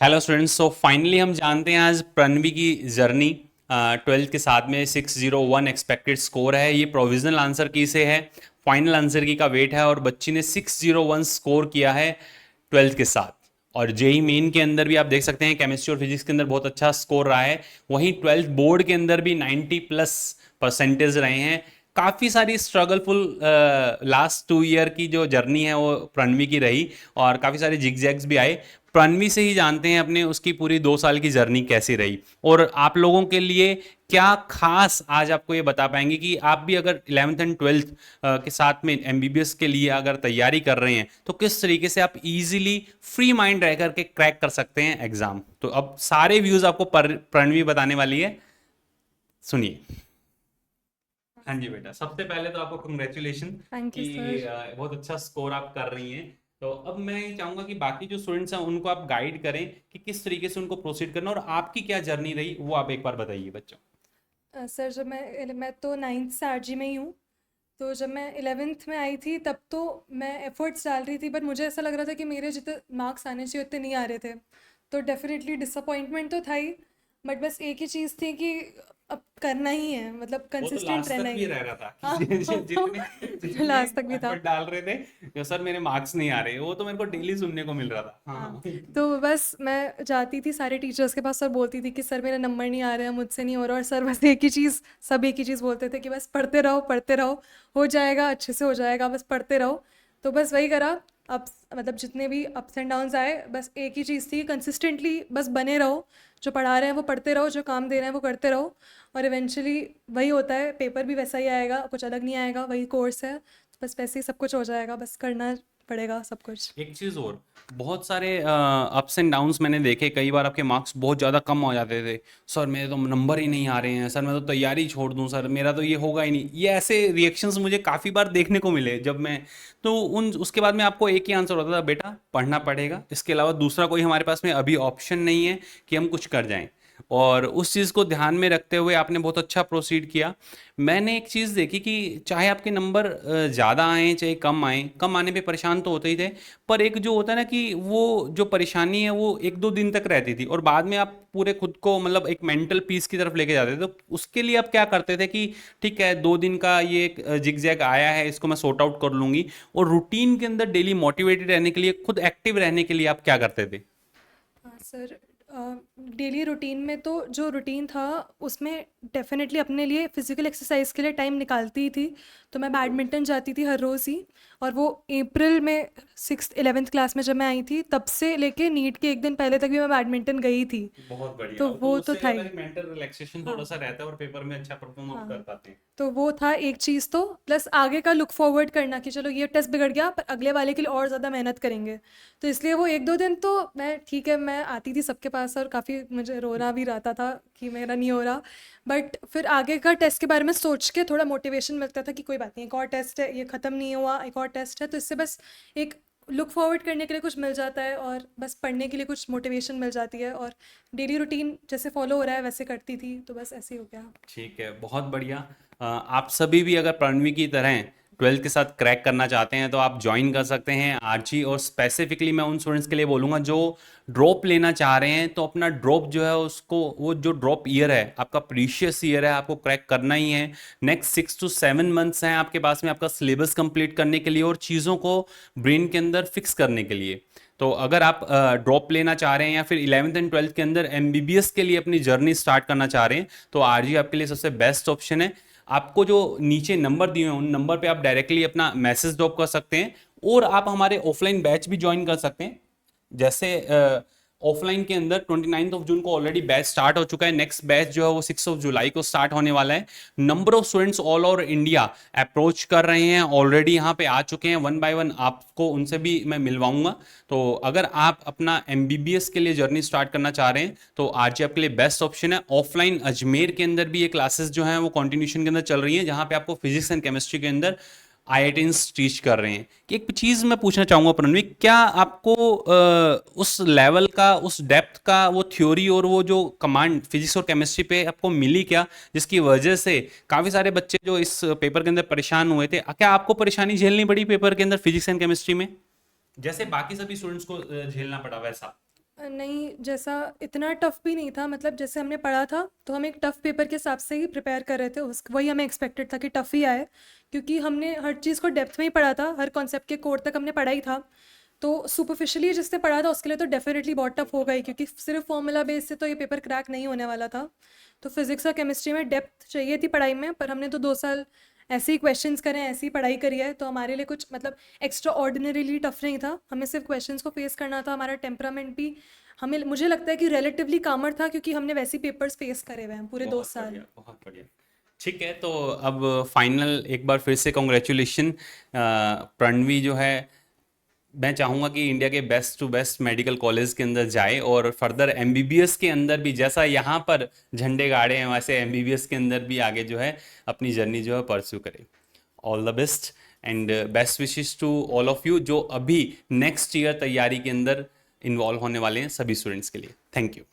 Hello students, so finally हम जानते हैं आज प्रणवी की जर्नी। 12th के साथ में 601 एक्सपेक्टेड स्कोर है। ये प्रोविजनल आंसर की से है, फाइनल आंसर की का वेट है और बच्ची ने 601 स्कोर किया है 12th के साथ। और जेई मेन के अंदर भी आप देख सकते हैं केमिस्ट्री और फिजिक्स के अंदर बहुत अच्छा स्कोर रहा है। वहीं 12th बोर्ड के अंदर भी 90 प्लस परसेंटेज रहे हैं। काफ़ी सारी स्ट्रगलफुल लास्ट 2 ईयर की जो जर्नी है वो प्रणवी की रही और काफ़ी सारे जिगजैग्स भी आए। प्रणवी से ही जानते हैं अपने उसकी पूरी 2 साल की जर्नी कैसी रही और आप लोगों के लिए क्या खास आज आपको ये बता पाएंगे कि आप भी अगर 11th एंड 12th के साथ में एमबीबीएस के लिए अगर तैयारी कर रहे हैं तो किस तरीके से आप इजीली फ्री माइंड रह करके क्रैक कर सकते हैं एग्जाम। तो अब सारे व्यूज आपको प्रणवी बताने वाली है, सुनिए। हाँ जी बेटा, सबसे पहले तो आपको कंग्रेचुलेशन थैंक यू कि सर। बहुत अच्छा स्कोर आप कर रही हैं। तो अब मैं ये चाहूंगा कि बाकी जो स्टूडेंट्स हैं उनको आप गाइड करें कि किस तरीके से उनको प्रोसीड करना और आपकी क्या जर्नी रही वो आप एक बार बताइए बच्चों। सर जब मैं तो नाइन्थ से आरजी में ही हूँ। तो जब मैं 11th में आई थी तब तो मैं एफर्ट्स डाल रही थी, बट मुझे ऐसा लग रहा था कि मेरे जितने मार्क्स आने चाहिए उतने नहीं आ रहे थे। तो डेफिनेटली डिसअपॉइंटमेंट तो था ही, बट बस एक ही चीज़ थी कि अब करना ही है, मतलब वो तो कंसिस्टेंट लास्ट रहना तक भी ही है। रह रहा था हाँ। कि जितने जितने लास्ट तक भी था। एफर्ट डाल रहे थे जो सर मेरे मार्क्स नहीं आ रहे, वो तो मेरे को डेली सुनने को मिल रहा था। हाँ, हाँ। तो बस मैं जाती थी सारे टीचर्स के पास और बोलती थी कि सर मेरा नंबर नहीं आ रहा है, मुझसे नहीं हो रहा। और सर बस एक ही चीज़, सब एक ही चीज़ बोलते थे कि बस पढ़ते रहो, हो जाएगा, अच्छे से हो जाएगा, बस पढ़ते रहो। तो बस वही करा। अब मतलब जितने भी अप्स एंड डाउन्स आए, बस एक ही चीज़ थी, कंसिस्टेंटली बस बने रहो। जो पढ़ा रहे हैं वो पढ़ते रहो, जो काम दे रहे हैं वो करते रहो। और इवेंचुअली वही होता है, पेपर भी वैसा ही आएगा, कुछ अलग नहीं आएगा, वही कोर्स है। बस वैसे ही सब कुछ हो जाएगा, बस करना पड़ेगा सब कुछ। एक चीज और, बहुत सारे अप्स एंड डाउन्स मैंने देखे, कई बार आपके मार्क्स बहुत ज़्यादा कम हो जाते थे। सर मेरे तो नंबर ही नहीं आ रहे हैं, सर मैं तो तैयारी छोड़ दूं, सर मेरा तो ये होगा ही नहीं। ये ऐसे रिएक्शंस मुझे काफ़ी बार देखने को मिले जब मैं, तो उन उसके बाद में आपको एक ही आंसर होता था, बेटा पढ़ना पड़ेगा, इसके अलावा दूसरा कोई हमारे पास में अभी ऑप्शन नहीं है कि हम कुछ कर जाएं। और उस चीज़ को ध्यान में रखते हुए आपने बहुत अच्छा प्रोसीड किया। मैंने एक चीज़ देखी कि चाहे आपके नंबर ज़्यादा आए चाहे कम आए, कम आने पे परेशान तो होते ही थे, पर एक जो होता है ना कि वो जो परेशानी है वो 1-2 दिन तक रहती थी और बाद में आप पूरे खुद को मतलब एक मेंटल पीस की तरफ लेके जाते थे। तो उसके लिए आप क्या करते थे कि ठीक है 2 दिन का ये जिग जैग आया है, इसको मैं सॉर्ट आउट कर लूंगी। और रूटीन के अंदर डेली मोटिवेटेड रहने के लिए, खुद एक्टिव रहने के लिए आप क्या करते थे? हाँ सर, डेली रूटीन में तो जो रूटीन था उसमें डेफिनेटली अपने लिए फिजिकल एक्सरसाइज के लिए टाइम निकालती ही थी। तो मैं बैडमिंटन जाती थी हर रोज़ ही। और वो अप्रैल में 6th 11th क्लास में जब मैं आई थी तब से लेके नीट के एक दिन पहले तक भी मैं बैडमिंटन गई थी। बहुत बढ़िया, तो तो वो तो उससे था क्या होता ही। है कि मेंटल रिलैक्सेशन थोड़ा हाँ। सा रहता है और पेपर में अच्छा परफॉर्म आप कर हाँ, पाते हैं। तो वो था एक चीज़। तो प्लस आगे का लुक फॉरवर्ड करना कि चलो ये टेस्ट बिगड़ गया पर अगले वाले के लिए और ज़्यादा मेहनत करेंगे। तो इसलिए वो 1-2 दिन तो मैं ठीक है, मैं आती थी सबके पास और काफ़ी मुझे रोना भी रहता था कि मेरा नहीं हो रहा। बट फिर आगे का टेस्ट के बारे में सोच के थोड़ा मोटिवेशन मिलता था कि कोई बात नहीं, एक और टेस्ट है, ये ख़त्म नहीं हुआ, एक और टेस्ट है। तो इससे बस एक लुक फॉरवर्ड करने के लिए कुछ मिल जाता है और बस पढ़ने के लिए कुछ मोटिवेशन मिल जाती है। और डेली रूटीन जैसे फॉलो हो रहा है वैसे करती थी, तो बस ऐसे ही हो गया। ठीक है, बहुत बढ़िया। आप सभी भी अगर प्रणवी की तरह 12th के साथ क्रैक करना चाहते हैं तो आप ज्वाइन कर सकते हैं आरजी। और स्पेसिफिकली मैं उन स्टूडेंट्स के लिए बोलूँगा जो ड्रॉप लेना चाह रहे हैं, तो अपना ड्रॉप जो है उसको, वो जो ड्रॉप ईयर है आपका प्रीशियस ईयर है, आपको क्रैक करना ही है। नेक्स्ट 6 to 7 मंथ्स हैं आपके पास में आपका सिलेबस कंप्लीट करने के लिए और चीज़ों को ब्रेन के अंदर फिक्स करने के लिए। तो अगर आप ड्रॉप लेना चाह रहे हैं या फिर 11th एंड 12th के अंदर एमबीबीएस के लिए अपनी जर्नी स्टार्ट करना चाह रहे हैं तो आरजी आपके लिए सबसे बेस्ट ऑप्शन है। आपको जो नीचे नंबर दिए हैं उन नंबर पे आप डायरेक्टली अपना मैसेज ड्रॉप कर सकते हैं और आप हमारे ऑफलाइन बैच भी ज्वाइन कर सकते हैं। जैसे ऑफलाइन के अंदर 29 जून को ऑलरेडी बैच स्टार्ट हो चुका है, नेक्स्ट बैच जो है वो 6 जुलाई को स्टार्ट होने वाला है। Number of students all over India approach कर रहे हैं, ऑलरेडी यहाँ पे आ चुके हैं, वन बाय वन आपको उनसे भी मैं मिलवाऊंगा। तो अगर आप अपना एमबीबीएस के लिए जर्नी स्टार्ट करना चाह रहे हैं तो आरजी आपके लिए बेस्ट ऑप्शन है। ऑफलाइन अजमेर के अंदर भी ये क्लासेस जो हैं वो कंटिन्यूशन के अंदर चल रही हैं, जहाँ पे आपको फिजिक्स एंड केमिस्ट्री के अंदर आईआईटीज टीच कर रहे हैं। कि एक चीज मैं पूछना चाहूंगा प्रणवी, क्या आपको उस लेवल का, उस डेप्थ का वो थ्योरी और वो जो कमांड फिजिक्स और केमिस्ट्री पे आपको मिली क्या, जिसकी वजह से काफी सारे बच्चे जो इस पेपर के अंदर परेशान हुए थे, क्या आपको परेशानी झेलनी पड़ी पेपर के अंदर फिजिक्स एंड केमिस्ट्री में जैसे बाकी सभी स्टूडेंट्स को झेलना पड़ा वैसा? नहीं, जैसा इतना टफ भी नहीं था, मतलब जैसे हमने पढ़ा था तो हम एक टफ पेपर के हिसाब से ही प्रिपेयर कर रहे थे, उस वही हमें एक्सपेक्टेड था कि टफ ही आए, क्योंकि हमने हर चीज़ को डेप्थ में ही पढ़ा था, हर कॉन्सेप्ट के कोड तक हमने पढ़ा ही था। तो सुपरफिशियली जिसने पढ़ा था उसके लिए तो डेफिनेटली बहुत टफ होगा ही, क्योंकि सिर्फ फॉर्मूला बेस से तो ये पेपर क्रैक नहीं होने वाला था। तो फिजिक्स और केमिस्ट्री में डेप्थ चाहिए थी पढ़ाई में, पर हमने तो 2 साल ऐसे ही क्वेश्चंस करे हैं, ऐसी ही पढ़ाई करी है, तो हमारे लिए कुछ मतलब एक्स्ट्रा ऑर्डिनरीली टफ नहीं था। हमें सिर्फ क्वेश्चंस को फेस करना था, हमारा टेम्परामेंट भी हमें मुझे लगता है कि रिलेटिवली कामर था, क्योंकि हमने वैसे पेपर्स फेस करे हुए हैं पूरे 2 साल। बहुत बढ़िया। ठीक है, तो अब फाइनल एक बार फिर से कॉन्ग्रेचुलेशन प्रणवी जो है, मैं चाहूँगा कि इंडिया के best to best medical college के अंदर जाए और फर्दर एमबीबीएस के अंदर भी जैसा यहाँ पर झंडे गाड़े हैं वैसे एमबीबीएस के अंदर भी आगे जो है अपनी जर्नी जो है परस्यू करे। All the best and best wishes to all of you जो अभी नेक्स्ट ईयर तैयारी के अंदर इन्वॉल्व होने वाले हैं सभी स्टूडेंट्स के लिए। Thank you.